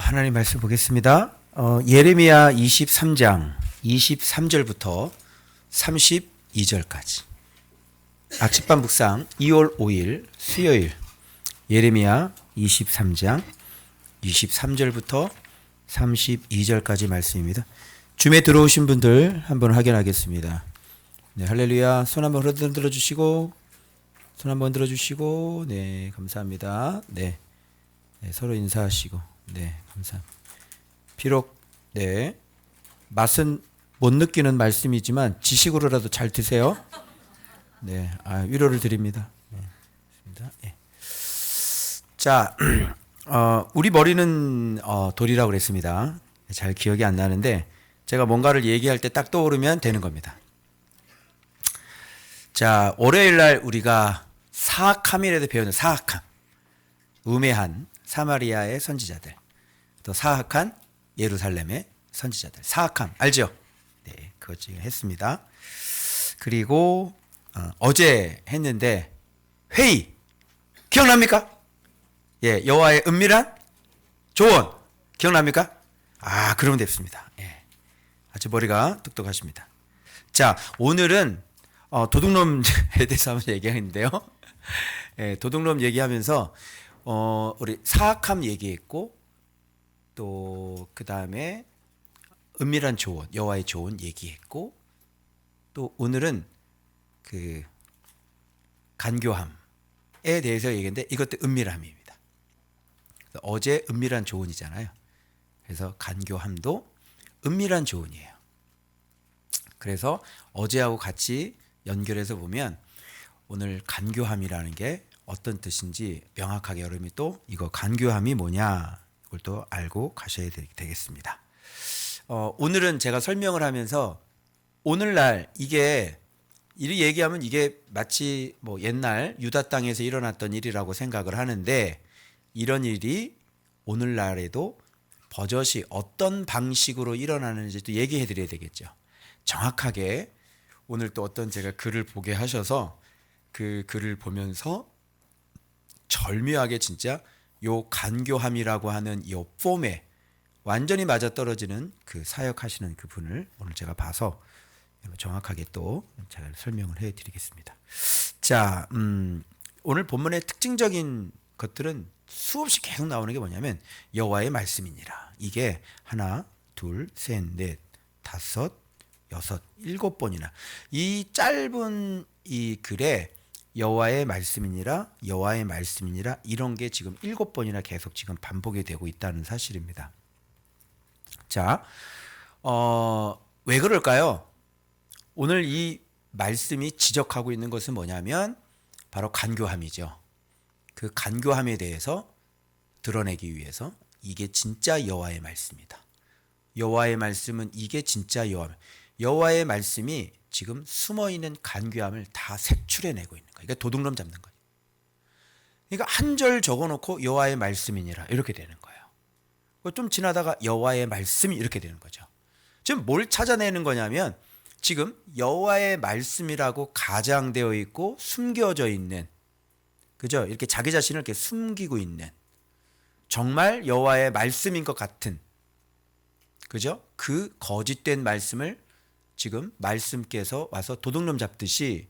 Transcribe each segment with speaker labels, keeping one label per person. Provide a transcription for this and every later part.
Speaker 1: 하나님 말씀 보겠습니다. 예레미야 23장 23절부터 32절까지 아침반 묵상 2월 5일 수요일 예레미야 23장 23절부터 32절까지 말씀입니다. 줌에 들어오신 분들 한번 확인하겠습니다. 네, 할렐루야. 손 한번 흔들어 주시고, 손 한번 들어 주시고, 네, 감사합니다. 네, 서로 인사하시고, 네, 감사합니다. 비록 네 맛은 못 느끼는 말씀이지만 지식으로라도 잘 드세요. 네, 위로를 드립니다. 네, 네. 자, 우리 머리는 돌이라고 그랬습니다. 잘 기억이 안 나는데 제가 뭔가를 얘기할 때 딱 떠오르면 되는 겁니다. 자, 월요일 날 우리가 사악함이라도 배우는 사악함, 우매한 사마리아의 선지자들, 또 사악한 예루살렘의 선지자들, 사악함 알죠? 네, 그거 지금 했습니다. 그리고 어제 했는데 회의 기억납니까? 예, 여호와의 은밀한 조언 기억납니까? 그러면 됐습니다. 예, 아주 머리가 똑똑하십니다. 자, 오늘은 도둑놈에 대해서 한번 얘기하는데요. 예, 도둑놈 얘기하면서 우리 사악함 얘기했고 또 그 다음에 은밀한 조언, 여호와의 조언 얘기했고 또 오늘은 그 간교함에 대해서 얘기했는데 이것도 은밀함입니다. 어제 은밀한 조언이잖아요. 그래서 간교함도 은밀한 조언이에요. 그래서 어제하고 같이 연결해서 보면 오늘 간교함이라는 게 어떤 뜻인지 명확하게 여러분이 또 이거 간교함이 뭐냐 이걸 또 알고 가셔야 되겠습니다. 오늘은 제가 설명을 하면서 오늘날 이게 이 얘기하면 이게 마치 뭐 옛날 유다 땅에서 일어났던 일이라고 생각을 하는데 이런 일이 오늘날에도 버젓이 어떤 방식으로 일어나는지 또 얘기해 드려야 되겠죠. 정확하게 오늘 또 어떤 제가 글을 보게 하셔서 그 글을 보면서 절묘하게 진짜 요 간교함이라고 하는 요 폼에 완전히 맞아떨어지는 그 사역하시는 그분을 오늘 제가 봐서 정확하게 또 제가 설명을 해드리겠습니다. 자, 오늘 본문의 특징적인 것들은 수없이 계속 나오는 게 뭐냐면 여호와의 말씀이니라. 이게 하나, 둘, 셋, 넷, 다섯, 여섯, 일곱 번이나 이 짧은 이 글에 여호와의 말씀이니라, 여호와의 말씀이니라 이런 게 지금 7번이나 계속 지금 반복이 되고 있다는 사실입니다. 자, 왜 그럴까요? 오늘 이 말씀이 지적하고 있는 것은 뭐냐면 바로 간교함이죠. 그 간교함에 대해서 드러내기 위해서 이게 진짜 여호와의 말씀이다. 여호와의 말씀은 이게 진짜 여호와의 말씀이 지금 숨어있는 간교함을 다 색출해내고 있는 거예요. 그러니까 도둑놈 잡는 거예요. 그러니까 한 절 적어놓고 여호와의 말씀이니라 이렇게 되는 거예요. 좀 지나다가 여호와의 말씀이 이렇게 되는 거죠. 지금 뭘 찾아내는 거냐면 지금 여호와의 말씀이라고 가장되어 있고 숨겨져 있는, 그죠? 이렇게 자기 자신을 이렇게 숨기고 있는 정말 여호와의 말씀인 것 같은, 그죠? 그 거짓된 말씀을 지금 말씀께서 와서 도둑놈 잡듯이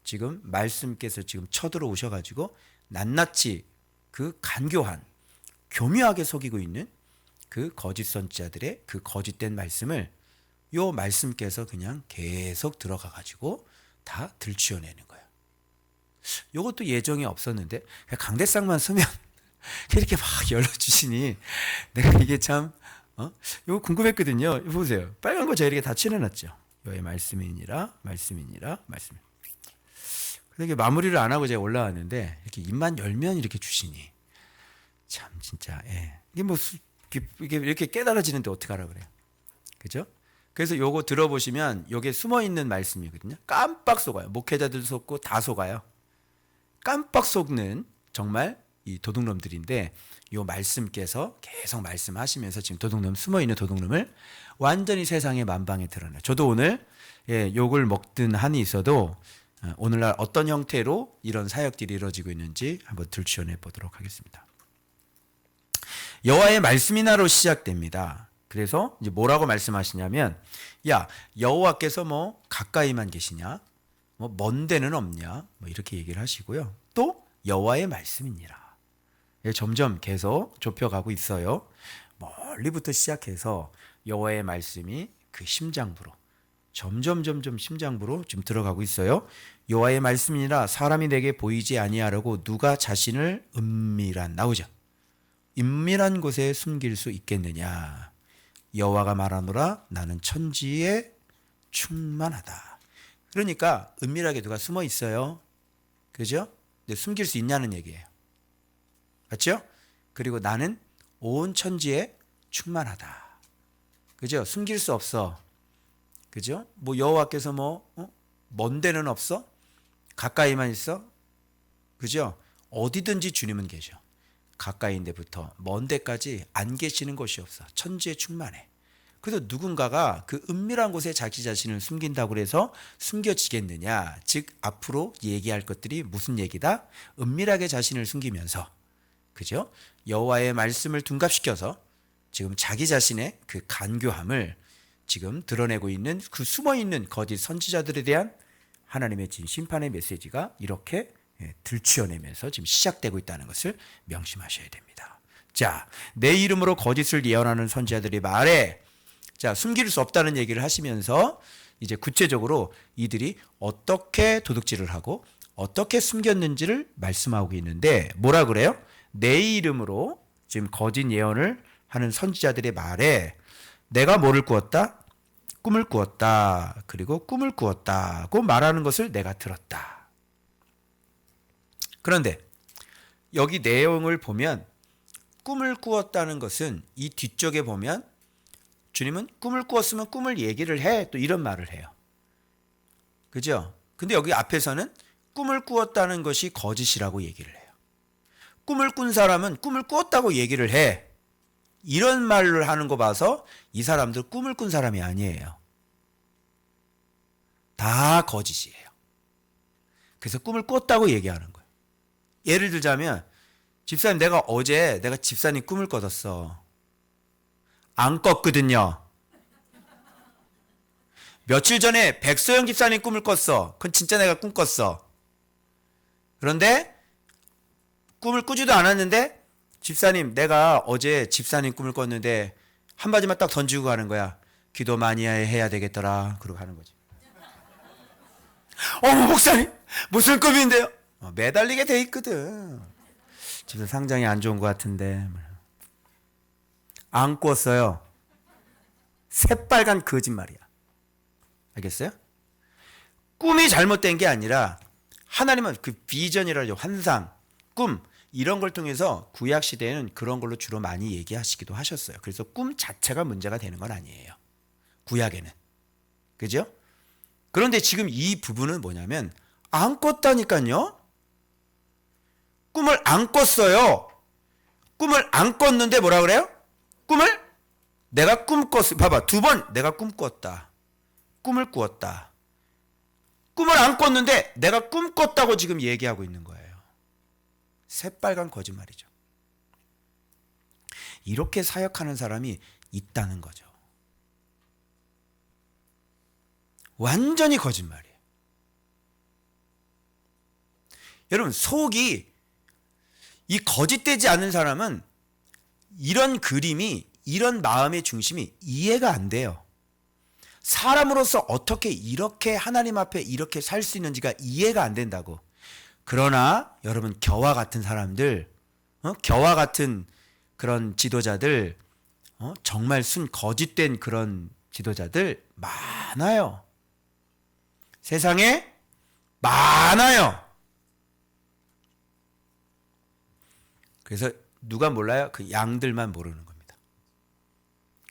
Speaker 1: 지금 말씀께서 지금 쳐들어오셔가지고 낱낱이 그 간교한 교묘하게 속이고 있는 그 거짓 선지자들의 그 거짓된 말씀을 요 말씀께서 그냥 계속 들어가가지고 다 들추어내는 거예요. 요것도 예정이 없었는데 강대상만 서면 이렇게 막 열어주시니 내가 이게 참 이거 궁금했거든요. 이거 보세요. 빨간 거 제가 이렇게 다 칠해놨죠. 여호와의 말씀이니라, 말씀이니라, 말씀. 그렇게 마무리를 안 하고 제가 올라왔는데 이렇게 입만 열면 이렇게 주시니 참 진짜 이게 뭐 이게 이렇게 깨달아지는데 어떡하라 그래요, 그죠? 그래서 요거 들어보시면 요게 숨어 있는 말씀이거든요. 깜빡 속아요. 목회자들도 속고 다 속아요. 깜빡 속는 정말 이 도둑놈들인데 요 말씀께서 계속 말씀하시면서 지금 도둑놈 숨어있는 도둑놈을 완전히 세상의 만방에 드러내요. 저도 오늘 욕을 먹든 한이 있어도 오늘날 어떤 형태로 이런 사역들이 이루어지고 있는지 한번 들추어내 보도록 하겠습니다. 여호와의 말씀이나로 시작됩니다. 그래서 이제 뭐라고 말씀하시냐면, 야, 여호와께서 뭐 가까이만 계시냐? 뭐 먼 데는 없냐? 뭐 이렇게 얘기를 하시고요. 또 여호와의 말씀이니라. 점점 계속 좁혀가고 있어요. 멀리부터 시작해서 여호와의 말씀이 그 심장부로 점점 심장부로 지금 들어가고 있어요. 여호와의 말씀이니라 사람이 내게 보이지 아니하라고 누가 자신을 은밀한 나오죠. 은밀한 곳에 숨길 수 있겠느냐. 여호와가 말하노라 나는 천지에 충만하다. 그러니까 은밀하게 누가 숨어 있어요. 그죠? 근데 숨길 수 있냐는 얘기예요. 맞죠? 그리고 나는 온 천지에 충만하다. 그죠? 숨길 수 없어. 그죠? 뭐 여호와께서 먼 데는 없어? 가까이만 있어? 그죠? 어디든지 주님은 계셔. 가까이인데부터 먼 데까지 안 계시는 곳이 없어. 천지에 충만해. 그래서 누군가가 그 은밀한 곳에 자기 자신을 숨긴다고 해서 숨겨지겠느냐? 즉 앞으로 얘기할 것들이 무슨 얘기다? 은밀하게 자신을 숨기면서, 그죠? 여호와의 말씀을 둔갑시켜서 지금 자기 자신의 그 간교함을 지금 드러내고 있는 그 숨어있는 거짓 선지자들에 대한 하나님의 진 심판의 메시지가 이렇게 들추어내면서 지금 시작되고 있다는 것을 명심하셔야 됩니다. 자, 내 이름으로 거짓을 예언하는 선지자들이 말해, 자, 숨길 수 없다는 얘기를 하시면서 이제 구체적으로 이들이 어떻게 도둑질을 하고 어떻게 숨겼는지를 말씀하고 있는데, 뭐라 그래요? 내 이름으로 지금 거짓 예언을 하는 선지자들의 말에 내가 뭐를 꾸었다? 꿈을 꾸었다. 그리고 꿈을 꾸었다고 말하는 것을 내가 들었다. 그런데 여기 내용을 보면 꿈을 꾸었다는 것은 이 뒤쪽에 보면 주님은 꿈을 꾸었으면 꿈을 얘기를 해. 또 이런 말을 해요. 그죠? 근데 여기 앞에서는 꿈을 꾸었다는 것이 거짓이라고 얘기를 해요. 꿈을 꾼 사람은 꿈을 꾸었다고 얘기를 해. 이런 말을 하는 거 봐서 이 사람들 꿈을 꾼 사람이 아니에요. 다 거짓이에요. 그래서 꿈을 꿨다고 얘기하는 거예요. 예를 들자면, 집사님 내가 어제 내가 집사님 꿈을 꿨었어. 안 꿨거든요. 며칠 전에 백소영 집사님 꿈을 꿨어. 그건 진짜 내가 꿈 꿨어. 그런데 꿈을 꾸지도 않았는데 집사님 내가 어제 집사님 꿈을 꿨는데 한마디만 딱 던지고 가는 거야. 기도 많이 해야 되겠더라. 그러고 가는 거지. 어머 목사님 무슨 꿈인데요? 매달리게 돼 있거든. 집사 상장이 안 좋은 것 같은데. 안 꿨어요. 새빨간 거짓말이야. 알겠어요? 꿈이 잘못된 게 아니라 하나님은 그 비전이라죠. 환상, 꿈 이런 걸 통해서 구약 시대에는 그런 걸로 주로 많이 얘기하시기도 하셨어요. 그래서 꿈 자체가 문제가 되는 건 아니에요. 구약에는. 그죠? 그런데 지금 이 부분은 뭐냐면 안 꿨다니까요. 꿈을 안 꿨어요. 꿈을 안 꿨는데 뭐라 그래요? 꿈을 내가 꿈 꿨어. 봐봐. 두 번 내가 꿈 꿨다. 꿈을 꾸었다. 꿈을 안 꿨는데 내가 꿈 꿨다고 지금 얘기하고 있는 거예요. 새빨간 거짓말이죠. 이렇게 사역하는 사람이 있다는 거죠. 완전히 거짓말이에요. 여러분 속이 이 거짓되지 않는 사람은 이런 그림이 이런 마음의 중심이 이해가 안 돼요. 사람으로서 어떻게 이렇게 하나님 앞에 이렇게 살 수 있는지가 이해가 안 된다고. 그러나 여러분 겨와 같은 사람들, 겨와 같은 그런 지도자들, 정말 순 거짓된 그런 지도자들 많아요. 세상에 많아요. 그래서 누가 몰라요? 그 양들만 모르는 겁니다.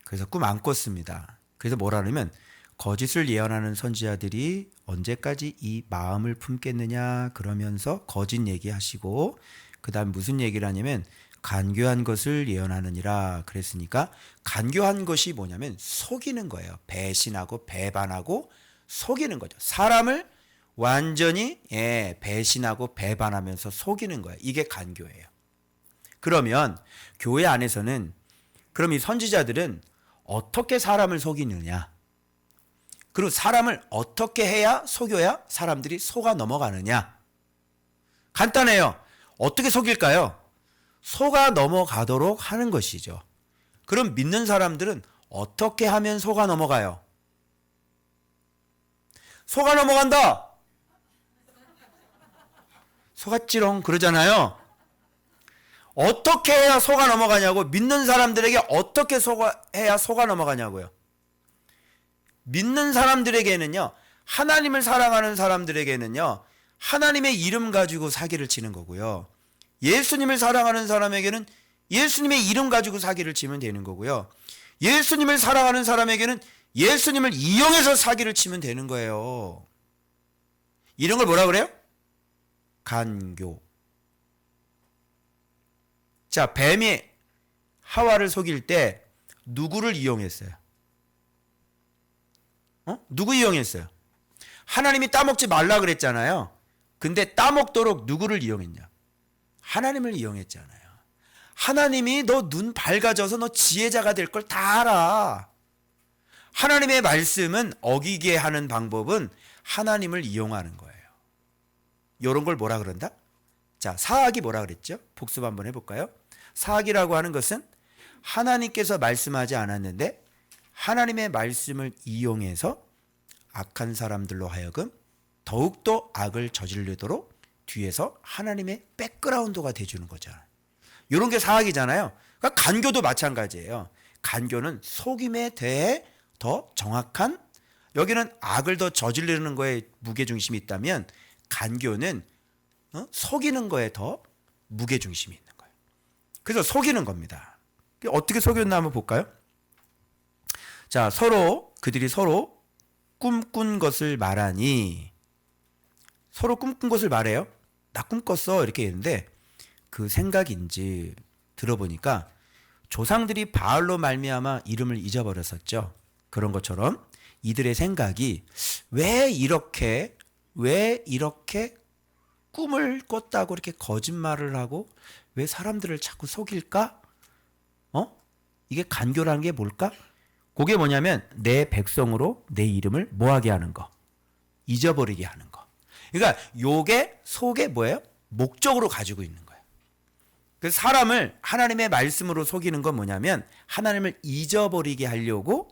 Speaker 1: 그래서 꿈 안 꿨습니다. 그래서 뭐라냐면 거짓을 예언하는 선지자들이 언제까지 이 마음을 품겠느냐 그러면서 거짓 얘기하시고 그 다음 무슨 얘기를 하냐면 간교한 것을 예언하느니라 그랬으니까 간교한 것이 뭐냐면 속이는 거예요. 배신하고 배반하고 속이는 거죠. 사람을 완전히 배신하고 배반하면서 속이는 거예요. 이게 간교예요. 그러면 교회 안에서는 그럼 이 선지자들은 어떻게 사람을 속이느냐? 그리고 사람을 어떻게 해야 속여야 사람들이 속아 넘어가느냐? 간단해요. 어떻게 속일까요? 속아 넘어가도록 하는 것이죠. 그럼 믿는 사람들은 어떻게 하면 속아 넘어가요? 속아 넘어간다! 속았지롱 그러잖아요. 어떻게 해야 속아 넘어가냐고. 믿는 사람들에게 어떻게 해야 속아 넘어가냐고요. 믿는 사람들에게는요, 하나님을 사랑하는 사람들에게는요, 하나님의 이름 가지고 사기를 치는 거고요. 예수님을 사랑하는 사람에게는 예수님의 이름 가지고 사기를 치면 되는 거고요. 예수님을 사랑하는 사람에게는 예수님을 이용해서 사기를 치면 되는 거예요. 이런 걸 뭐라 그래요? 간교. 자, 뱀이 하와를 속일 때 누구를 이용했어요? 누구 이용했어요? 하나님이 따먹지 말라 그랬잖아요. 근데 따먹도록 누구를 이용했냐? 하나님을 이용했잖아요. 하나님이 너 눈 밝아져서 너 지혜자가 될 걸 다 알아. 하나님의 말씀은 어기게 하는 방법은 하나님을 이용하는 거예요. 이런 걸 뭐라 그런다? 자, 사악이 뭐라 그랬죠? 복습 한번 해볼까요? 사악이라고 하는 것은 하나님께서 말씀하지 않았는데 하나님의 말씀을 이용해서 악한 사람들로 하여금 더욱더 악을 저지르도록 뒤에서 하나님의 백그라운드가 돼주는 거잖아요. 이런 게 사악이잖아요. 그러니까 간교도 마찬가지예요. 간교는 속임에 대해 더 정확한, 여기는 악을 더 저지르는 거에 무게중심이 있다면 간교는 속이는 거에 더 무게중심이 있는 거예요. 그래서 속이는 겁니다. 어떻게 속였나 한번 볼까요? 자, 그들이 서로 꿈꾼 것을 말하니, 서로 꿈꾼 것을 말해요. 나 꿈꿨어 이렇게 했는데 그 생각인지 들어보니까 조상들이 바알로 말미암아 이름을 잊어버렸었죠. 그런 것처럼 이들의 생각이 왜 이렇게 꿈을 꿨다고 이렇게 거짓말을 하고 왜 사람들을 자꾸 속일까? 이게 간교라는 게 뭘까? 그게 뭐냐면 내 백성으로 내 이름을 뭐하게 하는 거, 잊어버리게 하는 거. 그러니까 요게 속에 뭐예요? 목적으로 가지고 있는 거예요. 그래서 사람을 하나님의 말씀으로 속이는 건 뭐냐면 하나님을 잊어버리게 하려고.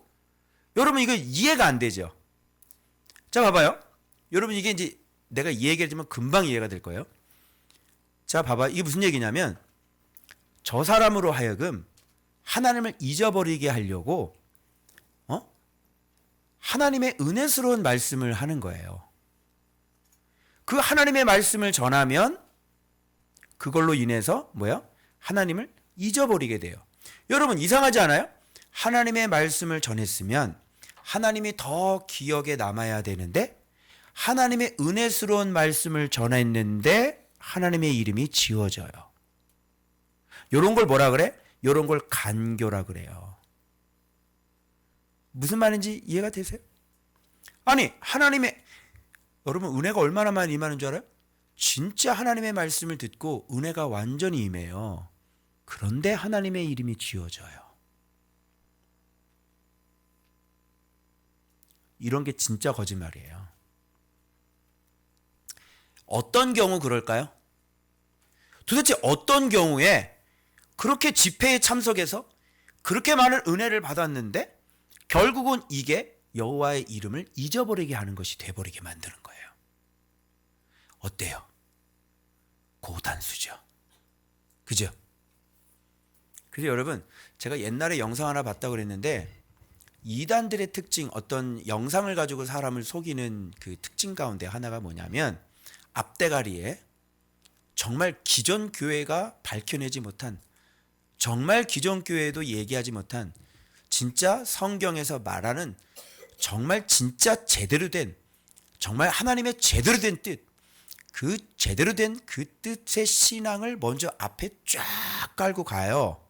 Speaker 1: 여러분 이거 이해가 안 되죠? 자, 봐봐요. 여러분 이게 이제 내가 이 얘기를 하면 금방 이해가 될 거예요. 자, 봐봐. 이게 무슨 얘기냐면 저 사람으로 하여금 하나님을 잊어버리게 하려고 하나님의 은혜스러운 말씀을 하는 거예요. 그 하나님의 말씀을 전하면 그걸로 인해서 하나님을 잊어버리게 돼요. 여러분 이상하지 않아요? 하나님의 말씀을 전했으면 하나님이 더 기억에 남아야 되는데 하나님의 은혜스러운 말씀을 전했는데 하나님의 이름이 지워져요. 이런 걸 뭐라 그래? 이런 걸 간교라 그래요. 무슨 말인지 이해가 되세요? 아니, 여러분 은혜가 얼마나 많이 임하는 줄 알아요? 진짜 하나님의 말씀을 듣고 은혜가 완전히 임해요. 그런데 하나님의 이름이 지워져요. 이런 게 진짜 거짓말이에요. 어떤 경우 그럴까요? 도대체 어떤 경우에 그렇게 집회에 참석해서 그렇게 많은 은혜를 받았는데 결국은 이게 여호와의 이름을 잊어버리게 하는 것이 돼버리게 만드는 거예요. 어때요? 고단수죠. 그죠? 그래서 여러분 제가 옛날에 영상 하나 봤다고 그랬는데 이단들의 특징, 어떤 영상을 가지고 사람을 속이는 그 특징 가운데 하나가 뭐냐면 앞대가리에 정말 기존 교회가 밝혀내지 못한, 정말 기존 교회에도 얘기하지 못한 진짜 성경에서 말하는 정말 진짜 제대로 된, 정말 하나님의 제대로 된 뜻, 그 제대로 된 그 뜻의 신앙을 먼저 앞에 쫙 깔고 가요.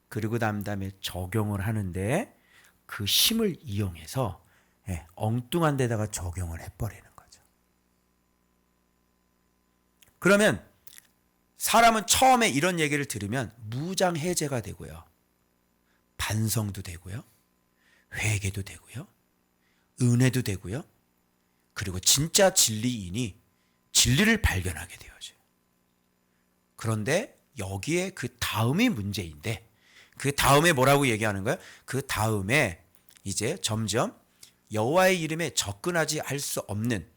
Speaker 1: 그리고 다음에 적용을 하는데 그 힘을 이용해서 엉뚱한 데다가 적용을 해버리는 거죠. 그러면 사람은 처음에 이런 얘기를 들으면 무장해제가 되고요. 반성도 되고요. 회개도 되고요. 은혜도 되고요. 그리고 진짜 진리인이 진리를 발견하게 되어져요. 그런데 여기에 그 다음이 문제인데, 그 다음에 뭐라고 얘기하는 거예요? 그 다음에 이제 점점 여호와의 이름에 접근하지 할 수 없는,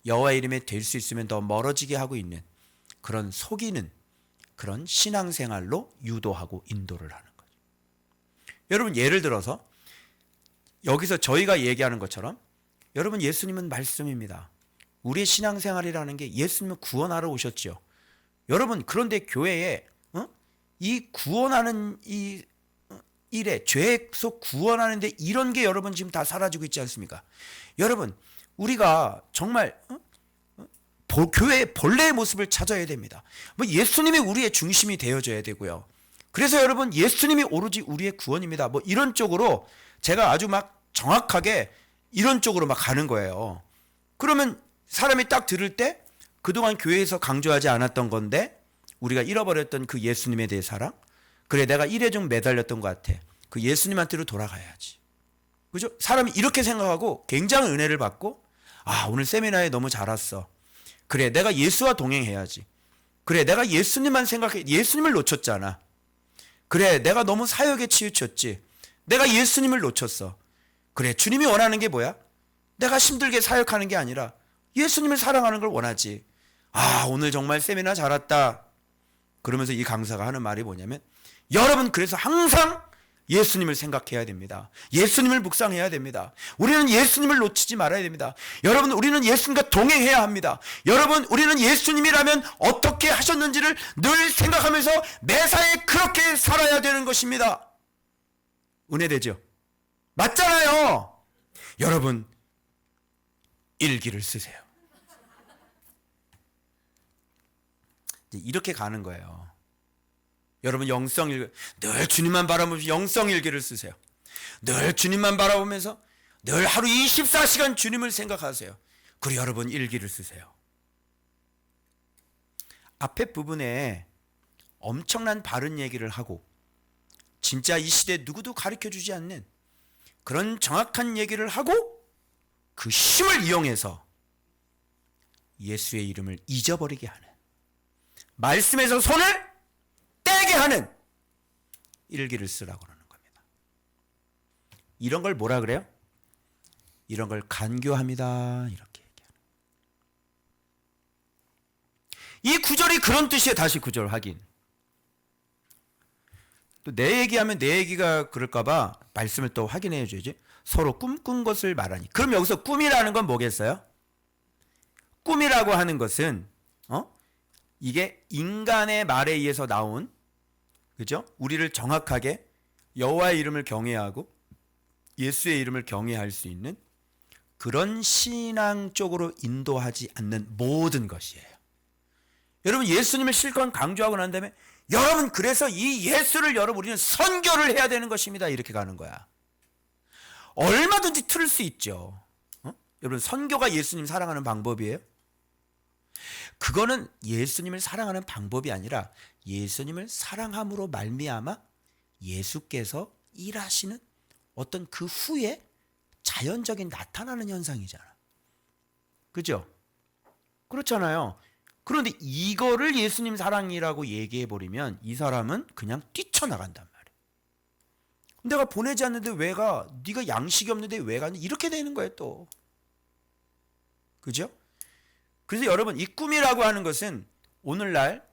Speaker 1: 여호와의 이름에 될 수 있으면 더 멀어지게 하고 있는 그런 속이는 그런 신앙생활로 유도하고 인도를 하는 거죠. 여러분, 예를 들어서 여기서 저희가 얘기하는 것처럼, 여러분, 예수님은 말씀입니다. 우리의 신앙생활이라는 게 예수님은 구원하러 오셨죠. 여러분, 그런데 교회에 이 구원하는 이 일에, 죄에서 구원하는데 이런 게 여러분 지금 다 사라지고 있지 않습니까? 여러분, 우리가 정말 교회의 본래의 모습을 찾아야 됩니다. 뭐 예수님이 우리의 중심이 되어줘야 되고요. 그래서 여러분, 예수님이 오로지 우리의 구원입니다. 뭐 이런 쪽으로 제가 아주 막 정확하게 이런 쪽으로 막 가는 거예요. 그러면 사람이 딱 들을 때 그동안 교회에서 강조하지 않았던 건데, 우리가 잃어버렸던 그 예수님에 대해 사랑, 그래, 내가 일에 좀 매달렸던 것 같아. 그 예수님한테로 돌아가야지. 그죠? 사람이 이렇게 생각하고 굉장히 은혜를 받고, 아, 오늘 세미나에 너무 잘 왔어. 그래, 내가 예수와 동행해야지. 그래, 내가 예수님만 생각해. 예수님을 놓쳤잖아. 그래, 내가 너무 사역에 치우쳤지. 내가 예수님을 놓쳤어. 그래, 주님이 원하는 게 뭐야? 내가 힘들게 사역하는 게 아니라 예수님을 사랑하는 걸 원하지. 아, 오늘 정말 세미나 잘 왔다. 그러면서 이 강사가 하는 말이 뭐냐면, 여러분, 그래서 항상 예수님을 생각해야 됩니다. 예수님을 묵상해야 됩니다. 우리는 예수님을 놓치지 말아야 됩니다. 여러분, 우리는 예수님과 동행해야 합니다. 여러분, 우리는 예수님이라면 어떻게 하셨는지를 늘 생각하면서 매사에 그렇게 살아야 되는 것입니다. 은혜되죠? 맞잖아요. 여러분, 일기를 쓰세요. 이렇게 가는 거예요. 여러분, 늘 주님만 바라보면서 영성일기를 쓰세요. 늘 주님만 바라보면서 늘 하루 24시간 주님을 생각하세요. 그리고 여러분, 일기를 쓰세요. 앞에 부분에 엄청난 바른 얘기를 하고, 진짜 이 시대에 누구도 가르쳐주지 않는 그런 정확한 얘기를 하고, 그 힘을 이용해서 예수의 이름을 잊어버리게 하는, 말씀에서 손을 떼게 하는 일기를 쓰라고 그러는 겁니다. 이런 걸 뭐라 그래요? 이런 걸 간교합니다. 이렇게 얘기하는. 이 구절이 그런 뜻이에요. 다시 구절 확인. 또 내 얘기하면 내 얘기가 그럴까봐 말씀을 또 확인해 줘야지. 서로 꿈꾼 것을 말하니. 그럼 여기서 꿈이라는 건 뭐겠어요? 꿈이라고 하는 것은 이게 인간의 말에 의해서 나온, 그죠? 우리를 정확하게 여호와의 이름을 경외하고 예수의 이름을 경외할 수 있는 그런 신앙 쪽으로 인도하지 않는 모든 것이에요. 여러분, 예수님을 실컷 강조하고 난 다음에, 여러분, 그래서 이 예수를 우리는 선교를 해야 되는 것입니다. 이렇게 가는 거야. 얼마든지 틀을 수 있죠. 여러분, 선교가 예수님 사랑하는 방법이에요? 그거는 예수님을 사랑하는 방법이 아니라 예수님을 사랑함으로 말미암아 예수께서 일하시는 어떤 그 후에 자연적인 나타나는 현상이잖아. 그죠? 그렇잖아요. 그런데 이거를 예수님 사랑이라고 얘기해버리면 이 사람은 그냥 뛰쳐나간단 말이에요. 내가 보내지 않는데 왜 가? 네가 양식이 없는데 왜 가니? 이렇게 되는 거예요, 또. 그죠? 그래서 여러분, 이 꿈이라고 하는 것은 오늘날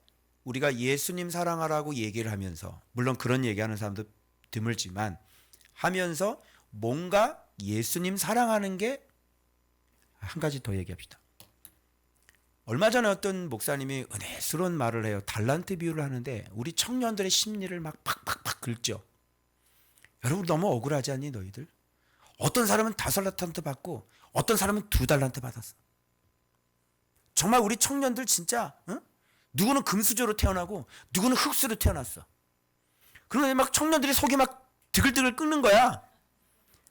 Speaker 1: 우리가 예수님 사랑하라고 얘기를 하면서, 물론 그런 얘기하는 사람도 드물지만 하면서 뭔가 예수님 사랑하는 게, 한 가지 더 얘기합시다. 얼마 전에 어떤 목사님이 은혜스러운 말을 해요. 달란트 비유를 하는데 우리 청년들의 심리를 막 팍팍팍 긁죠. 여러분, 너무 억울하지 않니, 너희들? 어떤 사람은 5달란트 받고 어떤 사람은 2달란트 받았어. 정말 우리 청년들 진짜, 누구는 금수저로 태어나고 누구는 흙수로 태어났어. 그런데 막 청년들이 속이 막 드글드글 끓는 거야.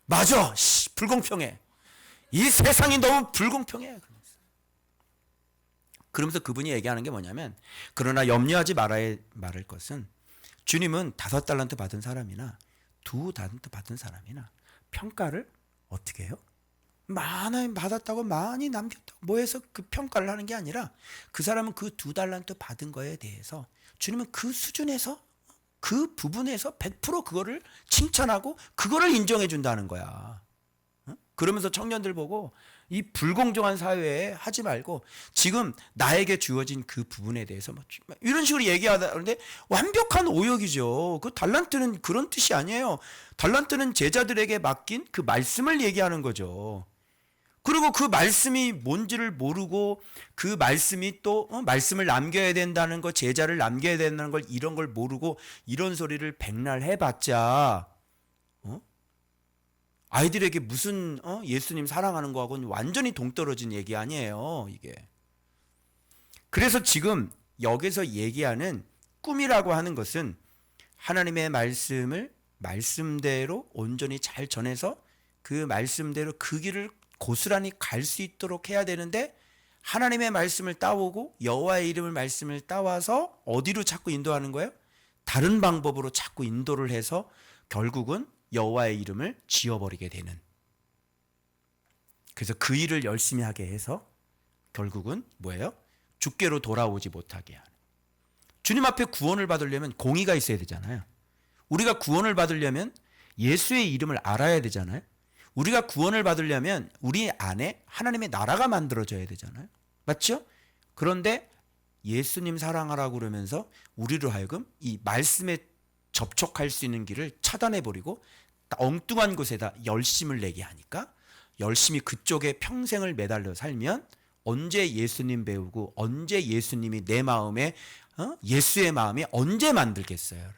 Speaker 1: 맞아, 불공평해. 이 세상이 너무 불공평해. 그러면서 그분이 얘기하는 게 뭐냐면 그러나 염려하지 말아야 말할 것은 주님은 5달란트 받은 사람이나 2달란트 받은 사람이나 평가를 어떻게 해요? 많이 받았다고 많이 남겼다고 뭐 해서 그 평가를 하는 게 아니라 그 사람은 그 2달란트 받은 거에 대해서 주님은 그 수준에서 그 부분에서 100% 그거를 칭찬하고 그거를 인정해 준다는 거야. 그러면서 청년들 보고 이 불공정한 사회에 하지 말고 지금 나에게 주어진 그 부분에 대해서 막 이런 식으로 얘기하다 그런데 완벽한 오역이죠. 그 달란트는 그런 뜻이 아니에요. 달란트는 제자들에게 맡긴 그 말씀을 얘기하는 거죠. 그리고 그 말씀이 뭔지를 모르고 그 말씀이 또 말씀을 남겨야 된다는 거, 제자를 남겨야 된다는 걸 이런 걸 모르고 이런 소리를 백날 해봤자 아이들에게 무슨 예수님 사랑하는 거하고는 완전히 동떨어진 얘기 아니에요, 이게. 그래서 지금 여기서 얘기하는 꿈이라고 하는 것은 하나님의 말씀을 말씀대로 온전히 잘 전해서 그 말씀대로 그 길을 고스란히 갈 수 있도록 해야 되는데 하나님의 말씀을 따오고 여호와의 이름을 말씀을 따와서 어디로 자꾸 인도하는 거예요? 다른 방법으로 자꾸 인도를 해서 결국은 여호와의 이름을 지워버리게 되는. 그래서 그 일을 열심히 하게 해서 결국은 뭐예요? 주께로 돌아오지 못하게 하는. 주님 앞에 구원을 받으려면 공의가 있어야 되잖아요. 우리가 구원을 받으려면 예수의 이름을 알아야 되잖아요. 우리가 구원을 받으려면 우리 안에 하나님의 나라가 만들어져야 되잖아요. 맞죠? 그런데 예수님 사랑하라고 그러면서 우리로 하여금 이 말씀에 접촉할 수 있는 길을 차단해버리고 엉뚱한 곳에다 열심을 내게 하니까 열심히 그쪽에 평생을 매달려 살면 언제 예수님 배우고 언제 예수님이 내 마음에 예수의 마음이 언제 만들겠어요, 여러분?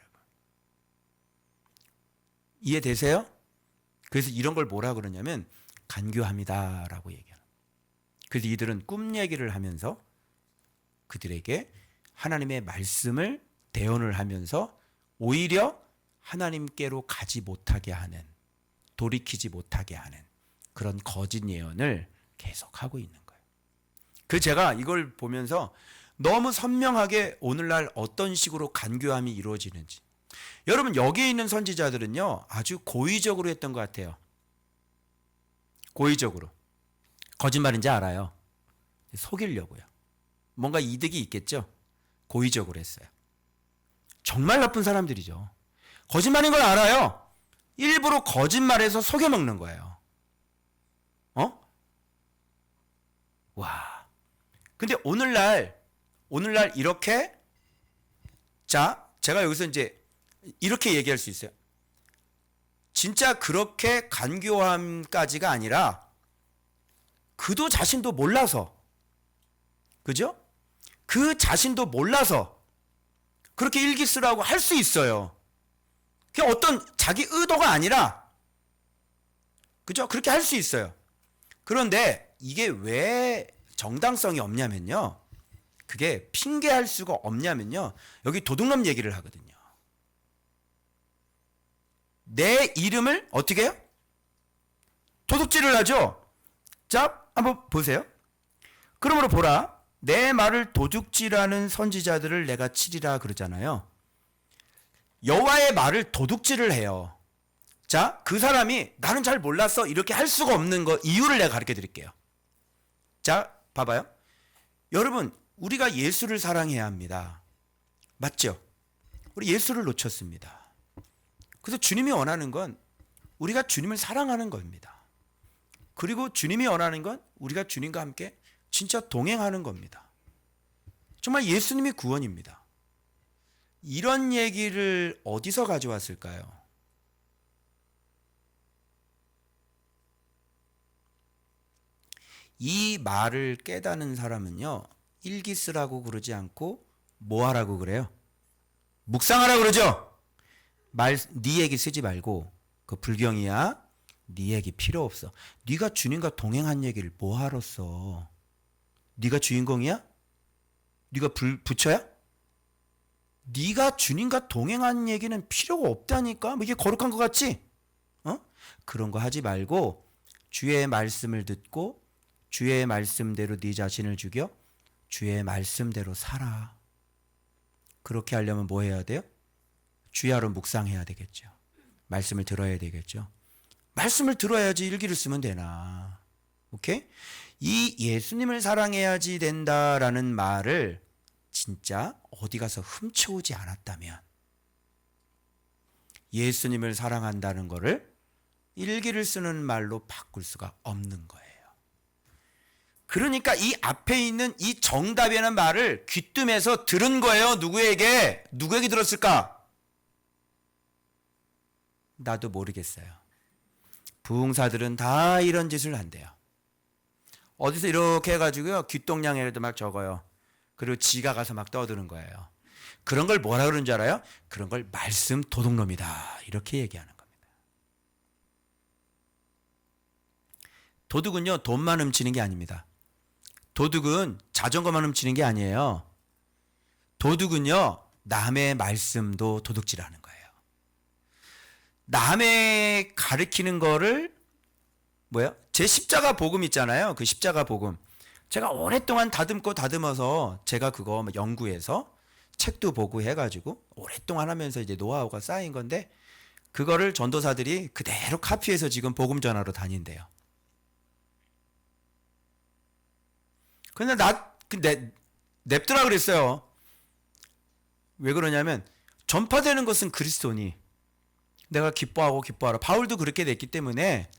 Speaker 1: 이해되세요? 그래서 이런 걸 뭐라 그러냐면 간교합니다라고 얘기하는. 그래서 이들은 꿈 얘기를 하면서 그들에게 하나님의 말씀을 대언을 하면서 오히려 하나님께로 가지 못하게 하는, 돌이키지 못하게 하는 그런 거짓 예언을 계속하고 있는 거예요. 그 제가 이걸 보면서 너무 선명하게 오늘날 어떤 식으로 간교함이 이루어지는지. 여러분 여기에 있는 선지자들은요 아주 고의적으로 했던 것 같아요. 고의적으로. 거짓말인지 알아요. 속이려고요. 뭔가 이득이 있겠죠. 고의적으로 했어요. 정말 나쁜 사람들이죠. 거짓말인 걸 알아요. 일부러 거짓말해서 속여먹는 거예요. 와. 근데 오늘날 이렇게 자, 제가 여기서 이제 이렇게 얘기할 수 있어요. 진짜 그렇게 간교함까지가 아니라 그도 자신도 몰라서, 그죠? 그 자신도 몰라서 그렇게 일기 쓰라고 할 수 있어요. 그게 어떤 자기 의도가 아니라, 그죠? 그렇게 할 수 있어요. 그런데 이게 왜 정당성이 없냐면요. 그게 핑계할 수가 없냐면요. 여기 도둑놈 얘기를 하거든요. 내 이름을 어떻게 해요? 도둑질을 하죠. 자, 한번 보세요. 그러므로 보라. 내 말을 도둑질하는 선지자들을 내가 치리라 그러잖아요. 여호와의 말을 도둑질을 해요. 자, 그 사람이 나는 잘 몰랐어 이렇게 할 수가 없는 거 이유를 내가 가르쳐 드릴게요. 자, 봐봐요. 여러분, 우리가 예수를 사랑해야 합니다. 맞죠? 우리 예수를 놓쳤습니다. 그래서 주님이 원하는 건 우리가 주님을 사랑하는 겁니다. 그리고 주님이 원하는 건 우리가 주님과 함께 진짜 동행하는 겁니다. 정말 예수님이 구원입니다. 이런 얘기를 어디서 가져왔을까요? 이 말을 깨닫는 사람은요, 일기 쓰라고 그러지 않고 뭐 하라고 그래요? 묵상하라고 그러죠? 네 얘기 쓰지 말고, 그 불경이야. 네 얘기 필요 없어. 네가 주님과 동행한 얘기를 뭐 하러 써? 네가 주인공이야? 네가 부처야? 네가 주님과 동행한 얘기는 필요가 없다니까. 뭐 이게 거룩한 것 같지? 그런 거 하지 말고 주의 말씀을 듣고 주의 말씀대로 네 자신을 죽여 주의 말씀대로 살아. 그렇게 하려면 뭐 해야 돼요? 주야로 묵상해야 되겠죠. 말씀을 들어야 되겠죠. 말씀을 들어야지 일기를 쓰면 되나. 오케이? 이 예수님을 사랑해야지 된다라는 말을 진짜 어디 가서 훔쳐오지 않았다면 예수님을 사랑한다는 거를 일기를 쓰는 말로 바꿀 수가 없는 거예요. 그러니까 이 앞에 있는 이 정답이라는 말을 귀뜸해서 들은 거예요. 누구에게 들었을까? 나도 모르겠어요. 부흥사들은 다 이런 짓을 한대요. 어디서 이렇게 해가지고요, 귓동냥에도 막 적어요. 그리고 지가 가서 막 떠드는 거예요. 그런 걸 뭐라 그러는 줄 알아요? 그런 걸 말씀 도둑놈이다, 이렇게 얘기하는 겁니다. 도둑은요, 돈만 훔치는 게 아닙니다. 도둑은 자전거만 훔치는 게 아니에요. 도둑은요, 남의 말씀도 도둑질하는 거예요. 남의 가르치는 거를 제 십자가 복음 있잖아요. 그 십자가 복음. 제가 오랫동안 다듬어서 제가 그거 연구해서 책도 보고 해가지고 오랫동안 하면서 이제 노하우가 쌓인 건데 그거를 전도사들이 그대로 카피해서 지금 복음 전하러 다닌대요. 근데 냅두라 그랬어요. 왜 그러냐면 전파되는 것은 그리스도니 내가 기뻐하라. 바울도 그렇게 됐기 때문에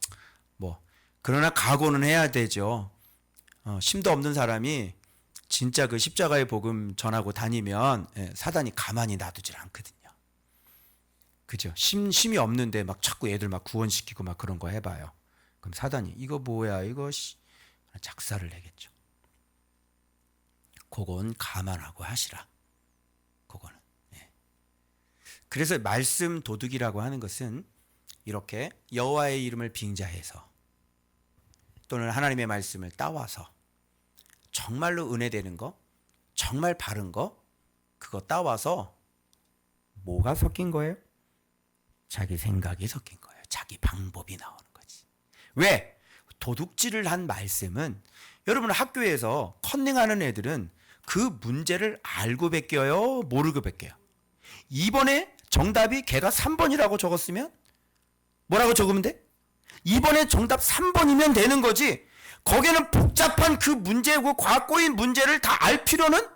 Speaker 1: 그러나 각오는 해야 되죠. 심도 없는 사람이 진짜 그 십자가의 복음 전하고 다니면 사단이 가만히 놔두질 않거든요. 그죠? 심이 없는데 막 자꾸 애들 막 구원시키고 막 그런 거 해봐요. 그럼 사단이 이거 뭐야 이거 작사를 내겠죠. 그건 감안하고 하시라. 그거는. 그래서 말씀 도둑이라고 하는 것은 이렇게 여호와의 이름을 빙자해서 또는 하나님의 말씀을 따와서 정말로 은혜되는 거, 정말 바른 거, 그거 따와서 뭐가 섞인 거예요? 자기 생각이 섞인 거예요. 자기 방법이 나오는 거지. 왜? 도둑질을 한 말씀은 여러분 학교에서 컨닝하는 애들은 그 문제를 알고 베껴요? 모르고 베껴요? 이번에 정답이 걔가 3번이라고 적었으면 뭐라고 적으면 돼? 이번에 정답 3번이면 되는 거지. 거기에는 복잡한 그 문제고 과학 꼬인 문제를 다 알 필요는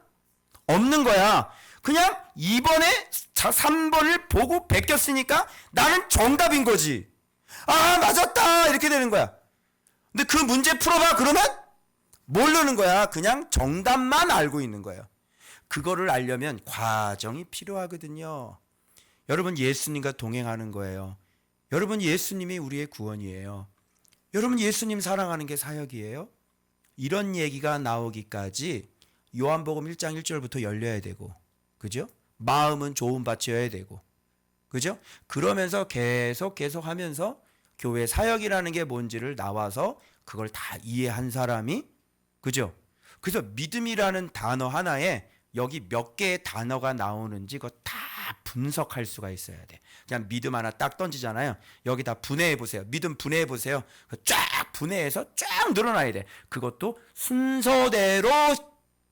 Speaker 1: 없는 거야. 그냥 이번에 3번을 보고 베꼈으니까 나는 정답인 거지. 아, 맞았다, 이렇게 되는 거야. 근데 그 문제 풀어봐 그러면 모르는 거야. 그냥 정답만 알고 있는 거예요. 그거를 알려면 과정이 필요하거든요. 여러분 예수님과 동행하는 거예요. 여러분 예수님이 우리의 구원이에요. 여러분 예수님 사랑하는 게 사역이에요. 이런 얘기가 나오기까지 요한복음 1장 1절부터 열려야 되고, 그죠? 마음은 좋은 밭이어야 되고, 그죠? 그러면서 계속 하면서 교회 사역이라는 게 뭔지를 나와서 그걸 다 이해한 사람이, 그죠? 그래서 믿음이라는 단어 하나에 여기 몇 개의 단어가 나오는지 그거 다 분석할 수가 있어야 돼. 그냥 믿음 하나 딱 던지잖아요. 여기다 분해해 보세요. 믿음 분해해 보세요. 쫙 분해해서 쫙 늘어나야 돼. 그것도 순서대로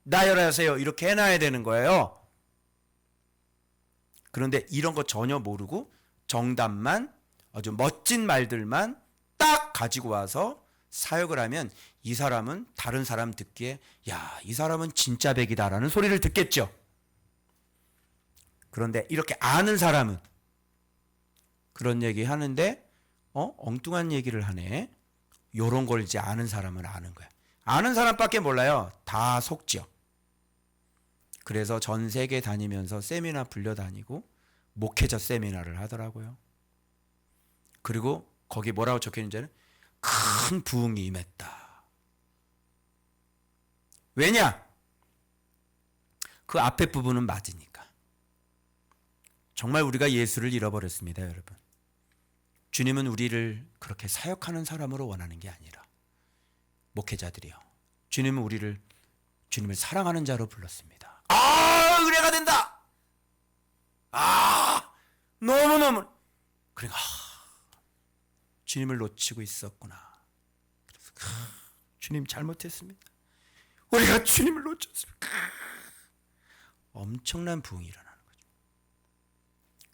Speaker 1: 나열하세요. 이렇게 해놔야 되는 거예요. 그런데 이런 거 전혀 모르고 정답만 아주 멋진 말들만 딱 가지고 와서 사역을 하면 이 사람은 다른 사람 듣기에 야, 이 사람은 진짜 백이다라는 소리를 듣겠죠. 그런데 이렇게 아는 사람은 그런 얘기 하는데 엉뚱한 얘기를 하네. 요런 걸 이제 아는 사람은 아는 거야. 아는 사람밖에 몰라요. 다 속죠. 그래서 전 세계 다니면서 세미나 불려다니고 목회자 세미나를 하더라고요. 그리고 거기 뭐라고 적혀있는지는 큰 부흥이 임했다. 왜냐? 그 앞에 부분은 맞으니까. 정말 우리가 예수를 잃어버렸습니다, 여러분. 주님은 우리를 그렇게 사역하는 사람으로 원하는 게 아니라 목회자들이요. 주님은 우리를 주님을 사랑하는 자로 불렀습니다. 아, 은혜가 된다. 아, 너무너무. 그러니까 주님을 놓치고 있었구나. 그래서 주님 잘못했습니다. 우리가 주님을 놓쳤습니까? 엄청난 부흥이 일어나는 거죠.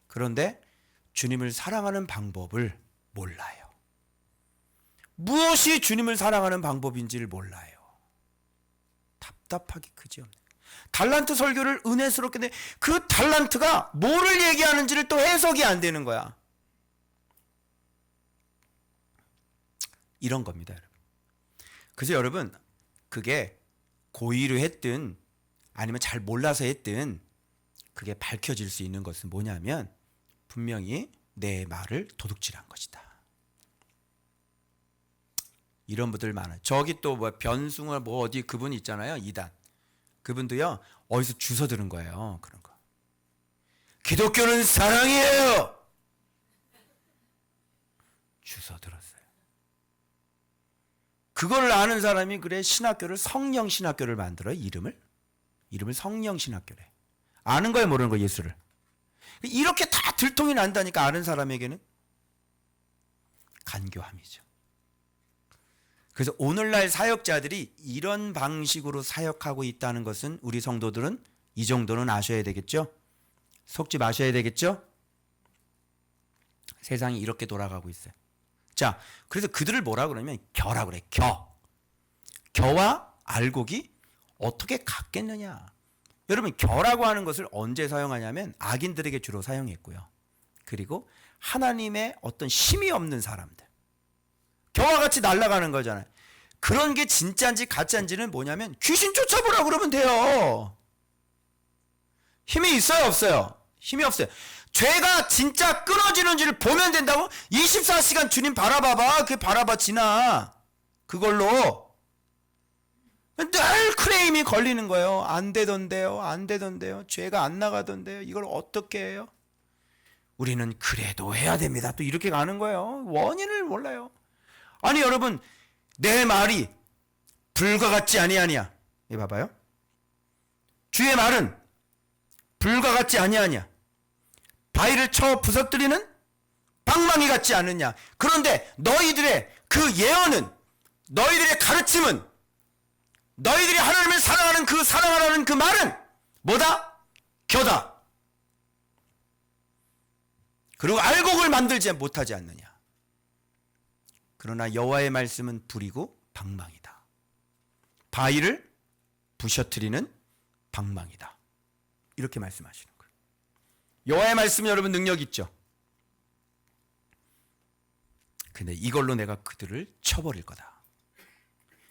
Speaker 1: 그런데 주님을 사랑하는 방법을 몰라요. 무엇이 주님을 사랑하는 방법인지를 몰라요. 답답하기 그지없네. 달란트 설교를 은혜스럽게 내, 그 달란트가 뭐를 얘기하는지를 또 해석이 안 되는 거야. 이런 겁니다, 여러분. 그래서 여러분, 그게 고의로 했든 아니면 잘 몰라서 했든 그게 밝혀질 수 있는 것은 뭐냐면 분명히 내 말을 도둑질한 것이다. 이런 분들 많아요. 저기 또 뭐 변승을 뭐 어디 그분 있잖아요. 이단. 그분도요. 어디서 주워 들은 거예요. 그런 거. 기독교는 사랑이에요. 주워 들었어요. 그걸 아는 사람이 그래 신학교를 성령 신학교를 만들어요. 이름을 성령 신학교래. 아는 거야 모르는 거 예수를. 이렇게 다 들통이 난다니까 아는 사람에게는 간교함이죠. 그래서 오늘날 사역자들이 이런 방식으로 사역하고 있다는 것은 우리 성도들은 이 정도는 아셔야 되겠죠? 속지 마셔야 되겠죠? 세상이 이렇게 돌아가고 있어요. 자, 그래서 그들을 뭐라 그러면 겨라 그래. 겨와 알곡이 어떻게 같겠느냐. 여러분 겨라고 하는 것을 언제 사용하냐면 악인들에게 주로 사용했고요. 그리고 하나님의 어떤 힘이 없는 사람들. 겨와 같이 날아가는 거잖아요. 그런 게 진짜인지 가짜인지는 뭐냐면 귀신 쫓아보라 그러면 돼요. 힘이 있어요 없어요? 힘이 없어요. 죄가 진짜 끊어지는지를 보면 된다고? 24시간 주님 바라봐봐. 그게 바라봐 지나. 그걸로 늘 크레임이 걸리는 거예요. 안 되던데요. 죄가 안 나가던데요. 이걸 어떻게 해요? 우리는 그래도 해야 됩니다. 또 이렇게 가는 거예요. 원인을 몰라요. 아니 여러분 내 말이 불과 같지 아니하냐. 이 봐봐요. 주의 말은 불과 같지 아니하냐. 바위를 쳐 부서뜨리는 방망이 같지 않느냐. 그런데 너희들의 그 예언은, 너희들의 가르침은, 너희들이 하나님을 사랑하는 그 사랑하라는 그 말은 뭐다? 겨다. 그리고 알곡을 만들지 못하지 않느냐. 그러나 여호와의 말씀은 불이고 방망이다. 바위를 부셔뜨리는 방망이다. 이렇게 말씀하시는 거예요. 여호와의 말씀 여러분 능력 있죠? 근데 이걸로 내가 그들을 쳐버릴 거다.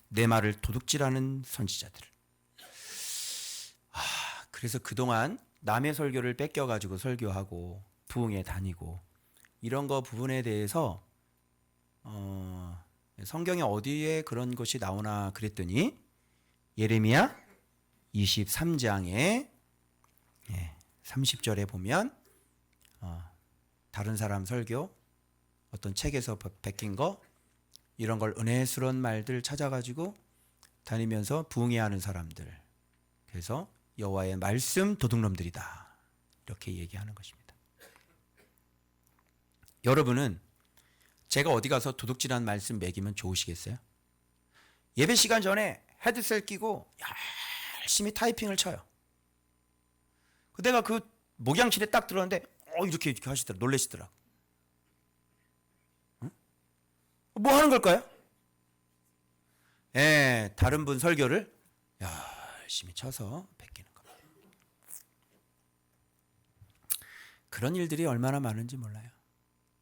Speaker 1: 내 말을 도둑질하는 선지자들을. 그래서 그동안 남의 설교를 뺏겨가지고 설교하고 부흥회 다니고 이런 거 부분에 대해서 성경에 어디에 그런 것이 나오나 그랬더니 예레미야 23장에 30절에 보면 다른 사람 설교 어떤 책에서 베낀 거 이런 걸 은혜스러운 말들 찾아가지고 다니면서 부흥회하는 사람들. 그래서 여호와의 말씀 도둑놈들이다. 이렇게 얘기하는 것입니다. 여러분은 제가 어디 가서 도둑질한 말씀 매기면 좋으시겠어요? 예배 시간 전에 헤드셋 끼고 열심히 타이핑을 쳐요. 내가 그 목양실에 딱 들어왔는데 이렇게 하시더라. 놀라시더라. 응? 뭐 하는 걸까요? 다른 분 설교를 열심히 쳐서 베끼는 겁니다. 그런 일들이 얼마나 많은지 몰라요.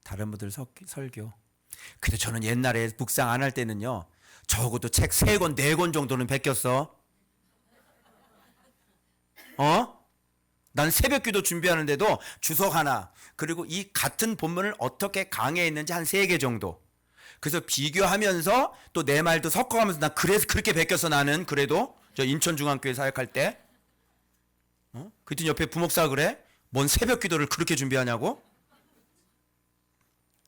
Speaker 1: 다른 분들 설교. 근데 저는 옛날에 묵상 안 할 때는요. 적어도 책 3권, 4권 정도는 베꼈어. 난 새벽기도 준비하는데도 주석 하나, 그리고 이 같은 본문을 어떻게 강해했는지 한 3개 정도. 그래서 비교하면서 또 내 말도 섞어가면서 난 그래서 그렇게 베꼈어 나는. 그래도 저 인천중앙교회 사역할 때. 그때 옆에 부목사 그래? 뭔 새벽기도를 그렇게 준비하냐고?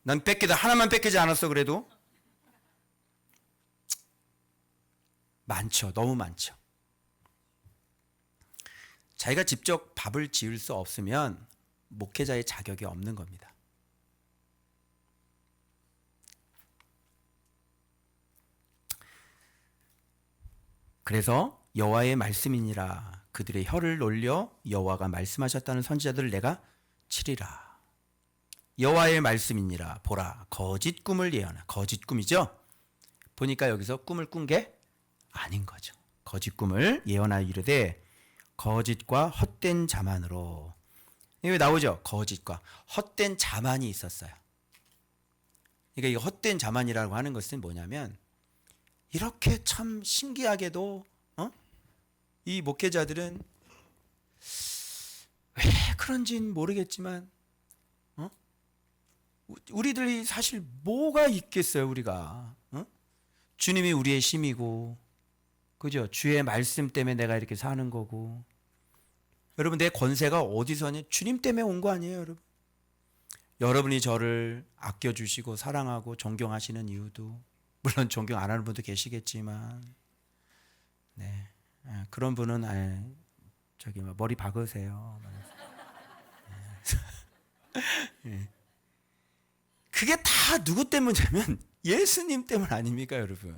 Speaker 1: 난 뺏기다 하나만 뺏기지 않았어 그래도. 많죠. 너무 많죠. 자기가 직접 밥을 지을 수 없으면 목회자의 자격이 없는 겁니다. 그래서 여호와의 말씀이니라. 그들의 혀를 놀려 여호와가 말씀하셨다는 선지자들을 내가 치리라. 여호와의 말씀이니라. 보라, 거짓 꿈을 예언하. 거짓 꿈이죠. 보니까 여기서 꿈을 꾼 게 아닌 거죠. 거짓 꿈을 예언하여 이르되 거짓과 헛된 자만으로. 이게 나오죠. 거짓과 헛된 자만이 있었어요. 그러니까 이 헛된 자만이라고 하는 것은 뭐냐면, 이렇게 참 신기하게도 이 목회자들은 왜 그런지는 모르겠지만 우리들이 사실 뭐가 있겠어요. 우리가 주님이 우리의 힘이고, 그죠? 주의 말씀 때문에 내가 이렇게 사는 거고. 여러분, 내 권세가 어디서니? 주님 때문에 온 거 아니에요, 여러분? 여러분이 저를 아껴주시고 사랑하고 존경하시는 이유도, 물론 존경 안 하는 분도 계시겠지만, 네, 그런 분은 저기 머리 박으세요. 네. 그게 다 누구 때문이냐면 예수님 때문 아닙니까, 여러분?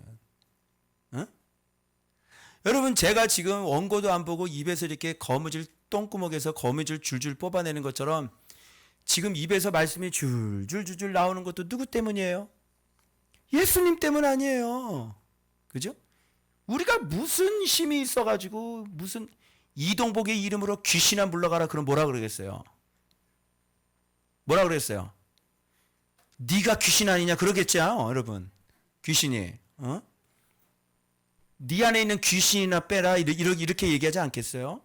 Speaker 1: 여러분, 제가 지금 원고도 안 보고 입에서 이렇게 거무줄, 똥구멍에서 거무줄 줄줄 뽑아내는 것처럼 지금 입에서 말씀이 줄줄줄줄 나오는 것도 누구 때문이에요? 예수님 때문 아니에요. 그죠? 우리가 무슨 힘이 있어가지고 무슨 이동복의 이름으로 귀신아 물러가라 그럼 뭐라 그러겠어요? 뭐라 그랬어요? 네가 귀신 아니냐 그러겠죠, 여러분. 귀신이 네 안에 있는 귀신이나 빼라 이렇게 얘기하지 않겠어요?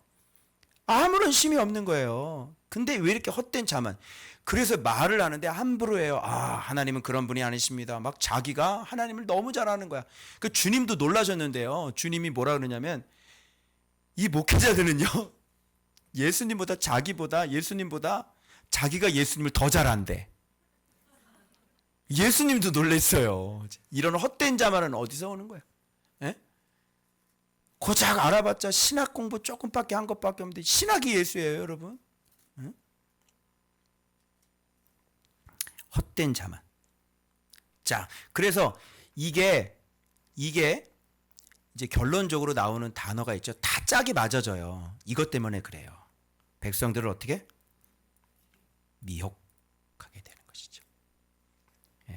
Speaker 1: 아무런 힘이 없는 거예요. 근데 왜 이렇게 헛된 자만. 그래서 말을 하는데 함부로 해요. 하나님은 그런 분이 아니십니다. 막 자기가 하나님을 너무 잘 아는 거야. 그 주님도 놀라셨는데요. 주님이 뭐라 그러냐면, 이 목회자들은요, 예수님보다 자기가 예수님을 더 잘 안대. 예수님도 놀랬어요. 이런 헛된 자만은 어디서 오는 거야? 예? 고작 알아봤자 신학 공부 조금밖에 한 것밖에 없는데 신학이 예수예요, 여러분. 응? 헛된 자만. 자, 그래서 이게 이제 결론적으로 나오는 단어가 있죠. 다 짝이 맞아져요. 이것 때문에 그래요. 백성들을 어떻게? 미혹하게 되는 것이죠.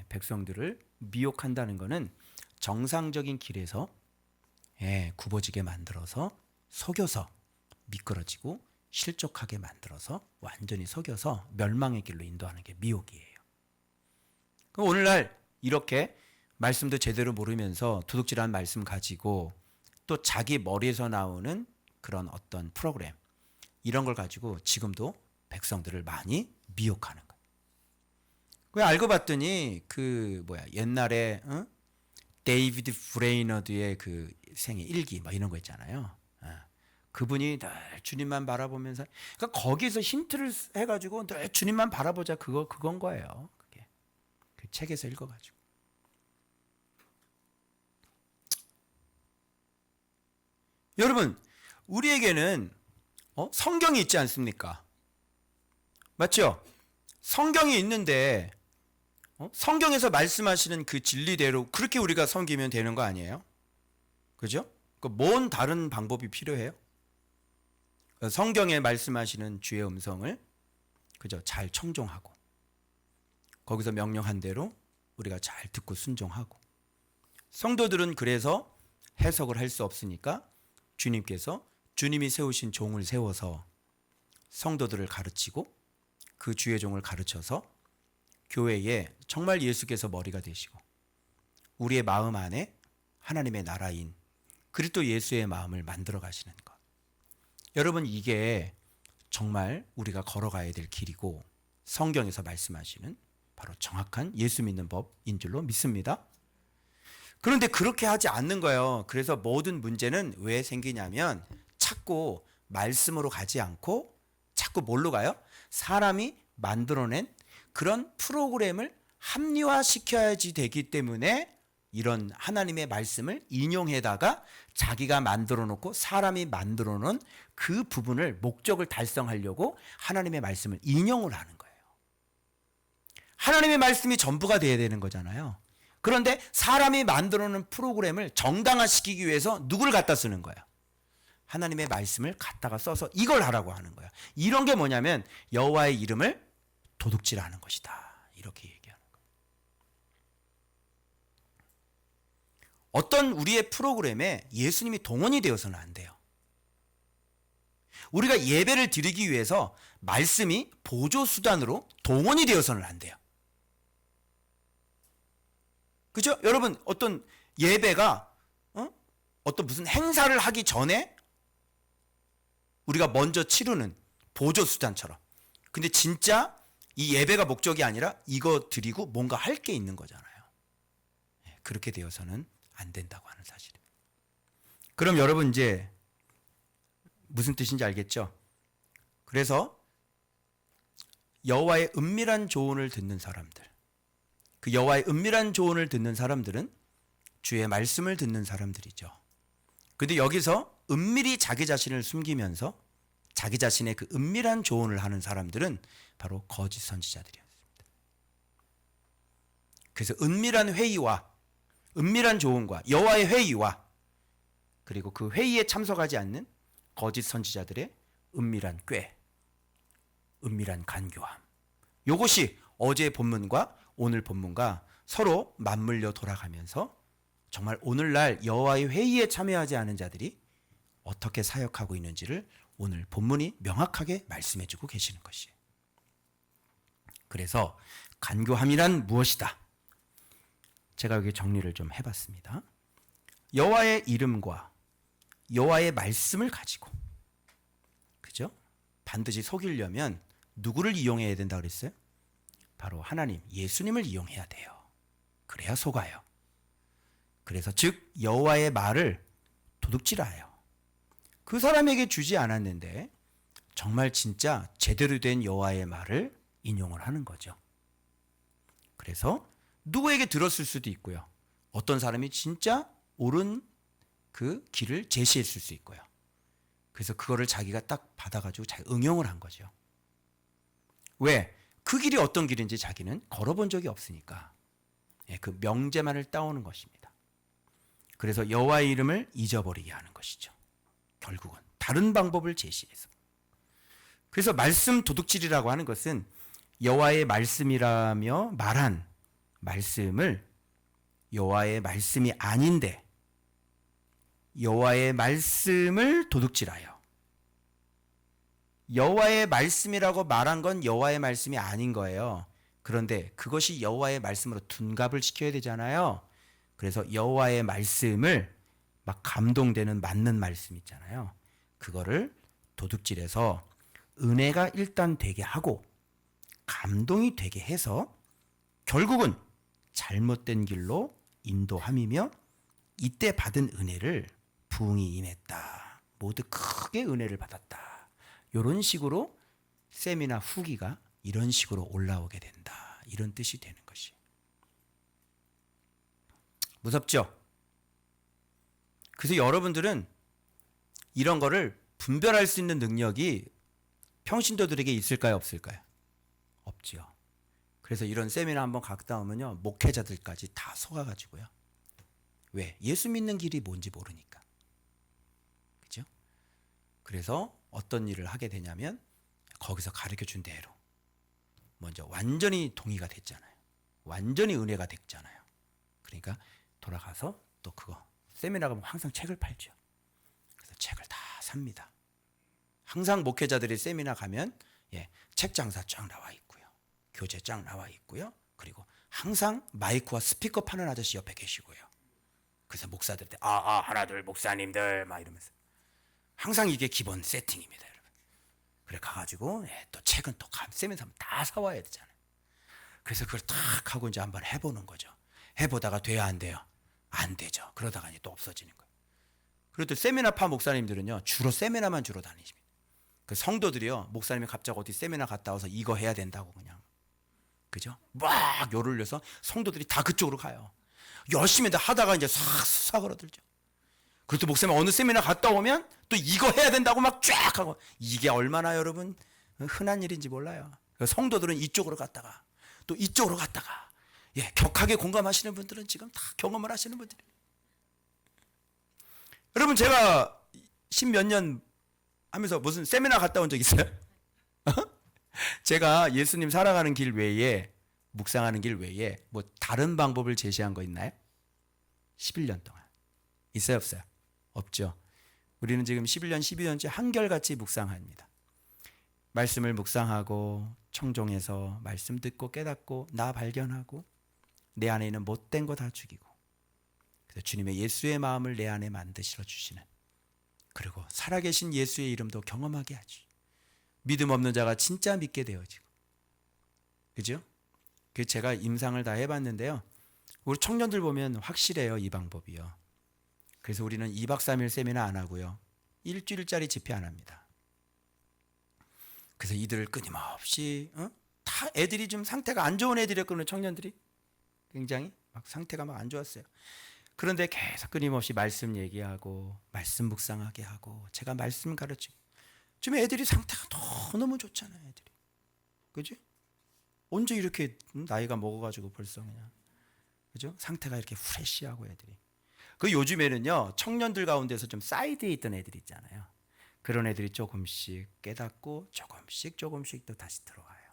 Speaker 1: 백성들을 미혹한다는 것은 정상적인 길에서 굽어지게 만들어서 속여서 미끄러지고 실족하게 만들어서 완전히 속여서 멸망의 길로 인도하는 게 미혹이에요. 그럼 오늘날 이렇게 말씀도 제대로 모르면서 도둑질한 말씀 가지고 또 자기 머리에서 나오는 그런 어떤 프로그램 이런 걸 가지고 지금도 백성들을 많이 미혹하는 거예요. 왜 알고 봤더니 옛날에 데이비드 브레이너드의 그 생애 일기 이런 거 있잖아요. 그분이 늘 주님만 바라보면서, 그러니까 거기서 힌트를 해가지고 늘 주님만 바라보자 그건 거예요. 그게 그 책에서 읽어가지고. 여러분, 우리에게는 성경이 있지 않습니까? 맞죠? 성경이 있는데 성경에서 말씀하시는 그 진리대로 그렇게 우리가 섬기면 되는 거 아니에요? 그죠? 뭔 다른 방법이 필요해요? 성경에 말씀하시는 주의 음성을 그죠? 잘 청종하고 거기서 명령한 대로 우리가 잘 듣고 순종하고. 성도들은 그래서 해석을 할 수 없으니까 주님께서 주님이 세우신 종을 세워서 성도들을 가르치고 그 주의 종을 가르쳐서 교회에 정말 예수께서 머리가 되시고 우리의 마음 안에 하나님의 나라인 그리스도 예수의 마음을 만들어 가시는 것. 여러분, 이게 정말 우리가 걸어가야 될 길이고 성경에서 말씀하시는 바로 정확한 예수 믿는 법인 줄로 믿습니다. 그런데 그렇게 하지 않는 거예요. 그래서 모든 문제는 왜 생기냐면 자꾸 말씀으로 가지 않고 자꾸 뭘로 가요? 사람이 만들어낸 그런 프로그램을 합리화시켜야지 되기 때문에 이런 하나님의 말씀을 인용해다가 자기가 만들어 놓고 사람이 만들어 놓은 그 부분을 목적을 달성하려고 하나님의 말씀을 인용을 하는 거예요. 하나님의 말씀이 전부가 돼야 되는 거잖아요. 그런데 사람이 만들어 놓은 프로그램을 정당화시키기 위해서 누구를 갖다 쓰는 거예요? 하나님의 말씀을 갖다가 써서 이걸 하라고 하는 거야. 이런 게 뭐냐면 여호와의 이름을 도둑질하는 것이다. 이렇게 얘기하는 거야. 어떤 우리의 프로그램에 예수님이 동원이 되어서는 안 돼요. 우리가 예배를 드리기 위해서 말씀이 보조수단으로 동원이 되어서는 안 돼요. 그죠? 여러분, 어떤 예배가 어떤 무슨 행사를 하기 전에 우리가 먼저 치르는 보조수단처럼. 근데 진짜 이 예배가 목적이 아니라 이거 드리고 뭔가 할 게 있는 거잖아요. 그렇게 되어서는 안 된다고 하는 사실입니다. 그럼 여러분 이제 무슨 뜻인지 알겠죠? 그래서 여호와의 은밀한 조언을 듣는 사람들, 그 여호와의 은밀한 조언을 듣는 사람들은 주의 말씀을 듣는 사람들이죠. 근데 여기서 은밀히 자기 자신을 숨기면서 자기 자신의 그 은밀한 조언을 하는 사람들은 바로 거짓 선지자들이었습니다. 그래서 은밀한 회의와 은밀한 조언과 여호와의 회의와 그리고 그 회의에 참석하지 않는 거짓 선지자들의 은밀한 꾀, 은밀한 간교함. 이것이 어제 본문과 오늘 본문과 서로 맞물려 돌아가면서 정말 오늘날 여호와의 회의에 참여하지 않은 자들이 어떻게 사역하고 있는지를 오늘 본문이 명확하게 말씀해주고 계시는 것이에요. 그래서 간교함이란 무엇이다? 제가 여기 정리를 좀 해봤습니다. 여호와의 이름과 여호와의 말씀을 가지고, 그죠? 반드시 속이려면 누구를 이용해야 된다고 그랬어요? 바로 하나님, 예수님을 이용해야 돼요. 그래야 속아요. 그래서 즉 여호와의 말을 도둑질하여 그 사람에게 주지 않았는데 정말 진짜 제대로 된 여호와의 말을 인용을 하는 거죠. 그래서 누구에게 들었을 수도 있고요. 어떤 사람이 진짜 옳은 그 길을 제시했을 수 있고요. 그래서 그거를 자기가 딱 받아가지고 자기 응용을 한 거죠. 왜? 그 길이 어떤 길인지 자기는 걸어본 적이 없으니까. 그 명제만을 따오는 것입니다. 그래서 여호와의 이름을 잊어버리게 하는 것이죠. 결국은 다른 방법을 제시해서. 그래서 말씀 도둑질이라고 하는 것은 여호와의 말씀이라며 말한 말씀을 여호와의 말씀이 아닌데 여호와의 말씀을 도둑질하여 여호와의 말씀이라고 말한 건 여호와의 말씀이 아닌 거예요. 그런데 그것이 여호와의 말씀으로 둔갑을 시켜야 되잖아요. 그래서 여호와의 말씀을 막 감동되는 맞는 말씀 있잖아요. 그거를 도둑질해서 은혜가 일단 되게 하고 감동이 되게 해서 결국은 잘못된 길로 인도함이며 이때 받은 은혜를 부흥이 임했다. 모두 크게 은혜를 받았다. 이런 식으로 셈이나 후기가 이런 식으로 올라오게 된다. 이런 뜻이 되는 것이. 무섭죠? 그래서 여러분들은 이런 거를 분별할 수 있는 능력이 평신도들에게 있을까요? 없을까요? 없죠. 그래서 이런 세미나 한번 갔다 오면요. 목회자들까지 다 속아가지고요. 왜? 예수 믿는 길이 뭔지 모르니까. 그죠? 그래서 어떤 일을 하게 되냐면 거기서 가르쳐준 대로 먼저 완전히 동의가 됐잖아요. 완전히 은혜가 됐잖아요. 그러니까 돌아가서 또 그거 세미나 가면 항상 책을 팔죠. 그래서 책을 다 삽니다. 항상 목회자들이 세미나 가면 책 장사 쫙 나와 있고요. 교재 쫙 나와 있고요. 그리고 항상 마이크와 스피커 파는 아저씨 옆에 계시고요. 그래서 목사들한테 하나둘 목사님들 막 이러면서 항상 이게 기본 세팅입니다, 여러분. 그래 가가지고 또 책은 또 세미나 다 사와야 되잖아요. 그래서 그걸 탁 하고 이제 한번 해보는 거죠. 해보다가 돼야 안 돼요? 안 되죠. 그러다가 이제 또 없어지는 거예요. 그리고 또 세미나파 목사님들은요, 주로 세미나만 주로 다니십니다. 그 성도들이요, 목사님이 갑자기 어디 세미나 갔다 와서 이거 해야 된다고 그냥. 그죠? 막 요를 내서 성도들이 다 그쪽으로 가요. 열심히 하다가 이제 싹 사그러들죠. 그리고 또 목사님 어느 세미나 갔다 오면 또 이거 해야 된다고 막 쫙 하고. 이게 얼마나 여러분 흔한 일인지 몰라요. 성도들은 이쪽으로 갔다가 또 이쪽으로 갔다가 격하게 공감하시는 분들은 지금 다 경험을 하시는 분들이에요. 여러분 제가 십몇 년 하면서 무슨 세미나 갔다 온 적 있어요? 제가 예수님 살아가는 길 외에, 묵상하는 길 외에 뭐 다른 방법을 제시한 거 있나요? 11년 동안. 있어요, 없어요? 없죠. 우리는 지금 11년, 12년째 한결같이 묵상합니다. 말씀을 묵상하고 청종해서 말씀 듣고 깨닫고 나 발견하고 내 안에 있는 못된 거 다 죽이고, 그래서 주님의 예수의 마음을 내 안에 만드시러 주시는, 그리고 살아계신 예수의 이름도 경험하게 하지. 믿음 없는 자가 진짜 믿게 되어지고. 그죠? 그 제가 임상을 다 해봤는데요. 우리 청년들 보면 확실해요, 이 방법이요. 그래서 우리는 2박 3일 세미나 안 하고요. 일주일짜리 집회 안 합니다. 그래서 이들을 끊임없이, 다 애들이 좀 상태가 안 좋은 애들이었거든요, 청년들이. 굉장히 막 상태가 막 안 좋았어요. 그런데 계속 끊임없이 말씀 얘기하고, 말씀 묵상하게 하고, 제가 말씀 가르치고. 지금 애들이 상태가 너무 좋잖아요, 애들이. 그지? 언제 이렇게 나이가 먹어가지고 벌써 그냥. 그죠? 상태가 이렇게 프레시하고 애들이. 그 요즘에는요, 청년들 가운데서 좀 사이드에 있던 애들 있잖아요. 그런 애들이 조금씩 깨닫고 조금씩 또 다시 들어와요.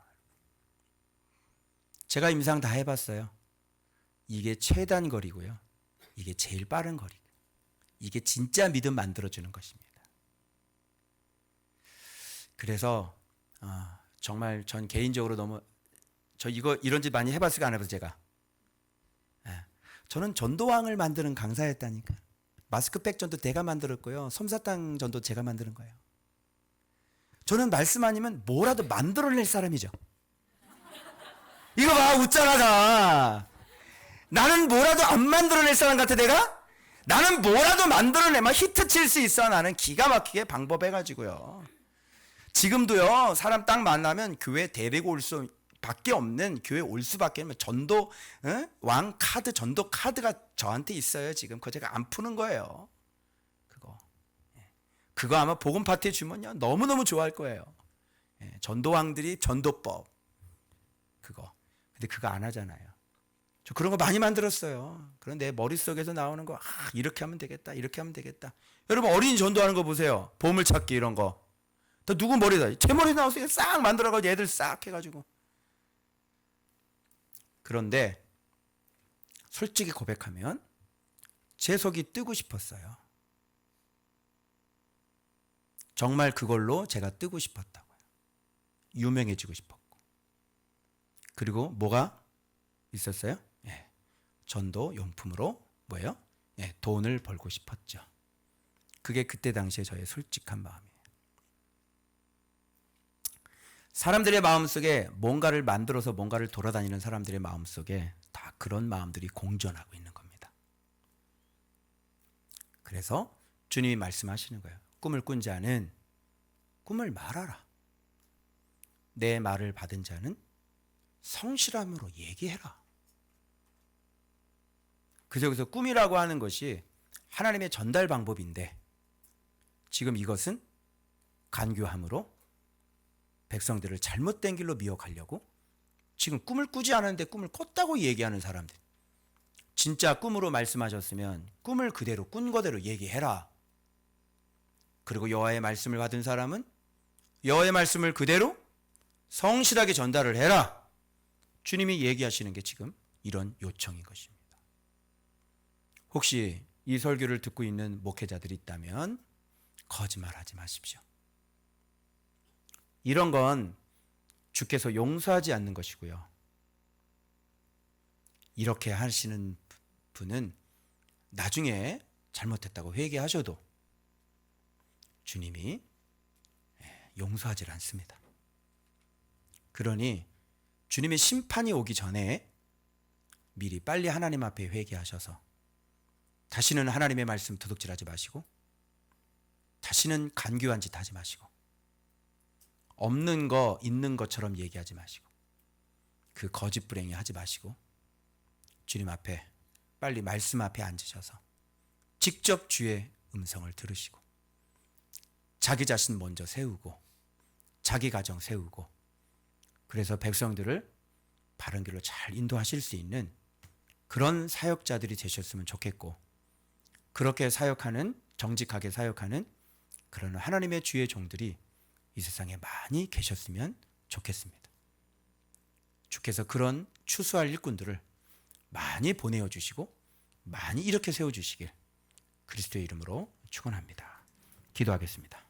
Speaker 1: 제가 임상 다 해봤어요. 이게 최단 거리고요. 이게 제일 빠른 거리고. 이게 진짜 믿음 만들어주는 것입니다. 그래서 정말 전 개인적으로 너무, 저 이런 짓 많이 해봤을까 안 해봤어요, 제가. 저는 전도왕을 만드는 강사였다니까. 마스크팩 전도 내가 만들었고요. 솜사탕 전도 제가 만드는 거예요. 저는 말씀 아니면 뭐라도 만들어낼 사람이죠. 이거 봐, 웃잖아, 다. 나는 뭐라도 안 만들어낼 사람 같아, 내가? 나는 뭐라도 만들어내면 히트 칠 수 있어. 나는 기가 막히게 방법해가지고요. 지금도요, 사람 딱 만나면 교회 데리고 올 수밖에 없는, 교회 올 수밖에 없는 전도, 왕 카드, 전도 카드가 저한테 있어요, 지금. 그거 제가 안 푸는 거예요. 그거 아마 복음 파티에 주면요, 너무너무 좋아할 거예요. 전도왕들이 전도법. 그거. 근데 그거 안 하잖아요. 저 그런 거 많이 만들었어요. 그런 내 머릿속에서 나오는 거, 이렇게 하면 되겠다, 이렇게 하면 되겠다. 여러분, 어린이 전도하는 거 보세요. 보물찾기 이런 거. 또 누구 머리다? 제 머리 나와서 싹 만들어가지고 애들 싹 해가지고. 그런데 솔직히 고백하면 제 속이 뜨고 싶었어요. 정말 그걸로 제가 뜨고 싶었다고요. 유명해지고 싶었고. 그리고 뭐가 있었어요? 전도 용품으로 뭐예요? 돈을 벌고 싶었죠. 그게 그때 당시에 저의 솔직한 마음이에요. 사람들의 마음속에 뭔가를 만들어서 뭔가를 돌아다니는 사람들의 마음속에 다 그런 마음들이 공존하고 있는 겁니다. 그래서 주님이 말씀하시는 거예요. 꿈을 꾼 자는 꿈을 말하라. 내 말을 받은 자는 성실함으로 얘기해라. 그래서 여기서 꿈이라고 하는 것이 하나님의 전달 방법인데, 지금 이것은 간교함으로 백성들을 잘못된 길로 미혹하려고 지금 꿈을 꾸지 않았는데 꿈을 꿨다고 얘기하는 사람들. 진짜 꿈으로 말씀하셨으면 꿈을 그대로 꾼 거대로 얘기해라. 그리고 여호와의 말씀을 받은 사람은 여호와의 말씀을 그대로 성실하게 전달을 해라. 주님이 얘기하시는 게 지금 이런 요청인 것입니다. 혹시 이 설교를 듣고 있는 목회자들이 있다면 거짓말하지 마십시오. 이런 건 주께서 용서하지 않는 것이고요. 이렇게 하시는 분은 나중에 잘못했다고 회개하셔도 주님이 용서하지 않습니다. 그러니 주님의 심판이 오기 전에 미리 빨리 하나님 앞에 회개하셔서 다시는 하나님의 말씀 도둑질하지 마시고, 다시는 간교한 짓 하지 마시고, 없는 거 있는 것처럼 얘기하지 마시고, 그 거짓부랭이 하지 마시고, 주님 앞에 빨리 말씀 앞에 앉으셔서 직접 주의 음성을 들으시고, 자기 자신 먼저 세우고, 자기 가정 세우고, 그래서 백성들을 바른 길로 잘 인도하실 수 있는 그런 사역자들이 되셨으면 좋겠고, 그렇게 사역하는, 정직하게 사역하는 그런 하나님의 주의 종들이 이 세상에 많이 계셨으면 좋겠습니다. 주께서 그런 추수할 일꾼들을 많이 보내어 주시고 많이 이렇게 세워 주시길 그리스도의 이름으로 축원합니다. 기도하겠습니다.